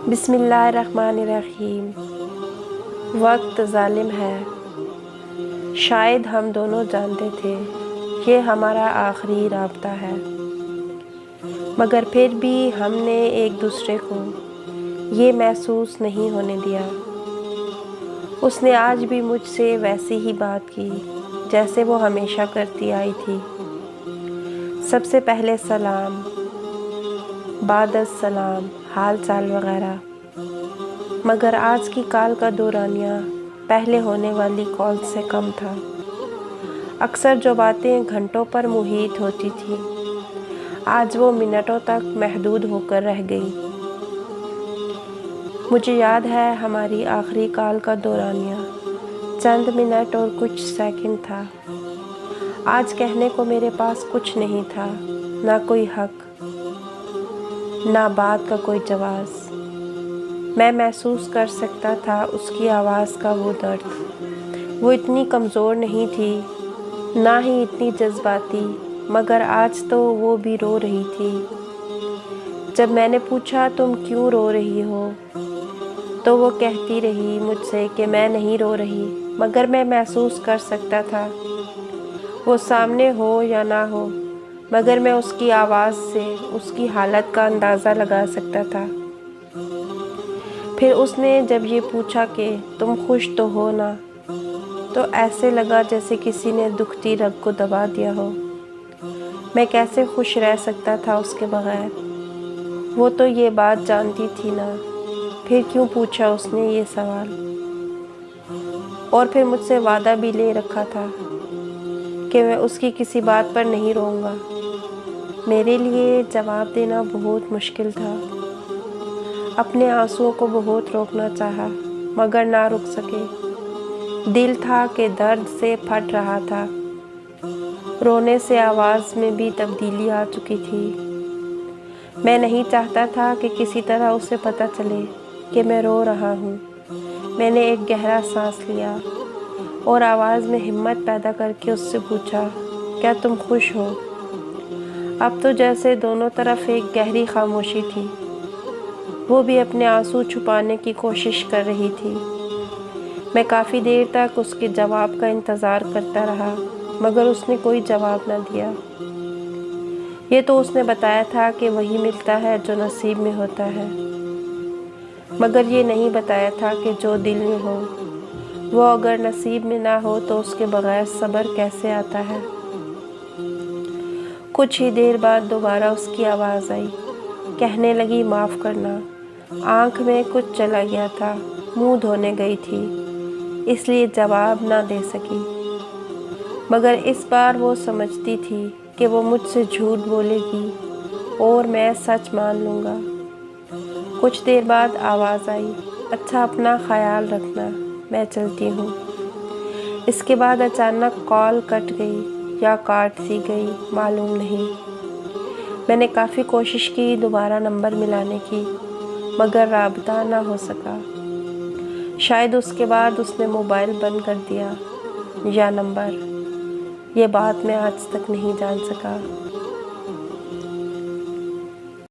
بسم اللہ الرحمن الرحیم۔ وقت ظالم ہے، شاید ہم دونوں جانتے تھے یہ ہمارا آخری رابطہ ہے، مگر پھر بھی ہم نے ایک دوسرے کو یہ محسوس نہیں ہونے دیا۔ اس نے آج بھی مجھ سے ویسی ہی بات کی جیسے وہ ہمیشہ کرتی آئی تھی۔ سب سے پہلے سلام، بعد السلام، حال چال وغیرہ، مگر آج کی کال کا دورانیہ پہلے ہونے والی کال سے کم تھا۔ اکثر جو باتیں گھنٹوں پر محیط ہوتی تھیں آج وہ منٹوں تک محدود ہو کر رہ گئی۔ مجھے یاد ہے ہماری آخری کال کا دورانیہ چند منٹ اور کچھ سیکنڈ تھا۔ آج کہنے کو میرے پاس کچھ نہیں تھا، نہ کوئی حق، نہ بات کا کوئی جواز۔ میں محسوس کر سکتا تھا اس کی آواز کا وہ درد۔ وہ اتنی کمزور نہیں تھی، نہ ہی اتنی جذباتی، مگر آج تو وہ بھی رو رہی تھی۔ جب میں نے پوچھا تم کیوں رو رہی ہو تو وہ کہتی رہی مجھ سے کہ میں نہیں رو رہی، مگر میں محسوس کر سکتا تھا وہ سامنے ہو یا نہ ہو، مگر میں اس کی آواز سے اس کی حالت کا اندازہ لگا سکتا تھا۔ پھر اس نے جب یہ پوچھا کہ تم خوش تو ہو نا، تو ایسے لگا جیسے کسی نے دکھتی رگ کو دبا دیا ہو۔ میں کیسے خوش رہ سکتا تھا اس کے بغیر؟ وہ تو یہ بات جانتی تھی نا، پھر کیوں پوچھا اس نے یہ سوال؟ اور پھر مجھ سے وعدہ بھی لے رکھا تھا کہ میں اس کی کسی بات پر نہیں روں گا۔ میرے لیے جواب دینا بہت مشکل تھا۔ اپنے آنسوؤں کو بہت روکنا چاہا مگر نہ رک سکے۔ دل تھا کہ درد سے پھٹ رہا تھا، رونے سے آواز میں بھی تبدیلی آ چکی تھی۔ میں نہیں چاہتا تھا کہ کسی طرح اسے پتہ چلے کہ میں رو رہا ہوں۔ میں نے ایک گہرا سانس لیا اور آواز میں ہمت پیدا کر کے اس سے پوچھا، کیا تم خوش ہو؟ اب تو جیسے دونوں طرف ایک گہری خاموشی تھی۔ وہ بھی اپنے آنسو چھپانے کی کوشش کر رہی تھی۔ میں کافی دیر تک اس کے جواب کا انتظار کرتا رہا مگر اس نے کوئی جواب نہ دیا۔ یہ تو اس نے بتایا تھا کہ وہی ملتا ہے جو نصیب میں ہوتا ہے، مگر یہ نہیں بتایا تھا کہ جو دل میں ہو وہ اگر نصیب میں نہ ہو تو اس کے بغیر صبر کیسے آتا ہے۔ کچھ ہی دیر بعد دوبارہ اس کی آواز آئی، کہنے لگی معاف کرنا۔ آنکھ میں کچھ چلا گیا تھا، منہ دھونے گئی تھی اس لیے جواب نہ دے سکی، مگر اس بار وہ سمجھتی تھی کہ وہ مجھ سے جھوٹ بولے گی اور میں سچ مان لوں گا۔ کچھ دیر بعد آواز آئی، اچھا اپنا خیال رکھنا، میں چلتی ہوں۔ اس کے بعد اچانک کال کٹ گئی یا کاٹ سی گئی، معلوم نہیں۔ میں نے کافی کوشش کی دوبارہ نمبر ملانے کی مگر رابطہ نہ ہو سکا۔ شاید اس کے بعد اس نے موبائل بند کر دیا یا نمبر، یہ بات میں آج تک نہیں جان سکا۔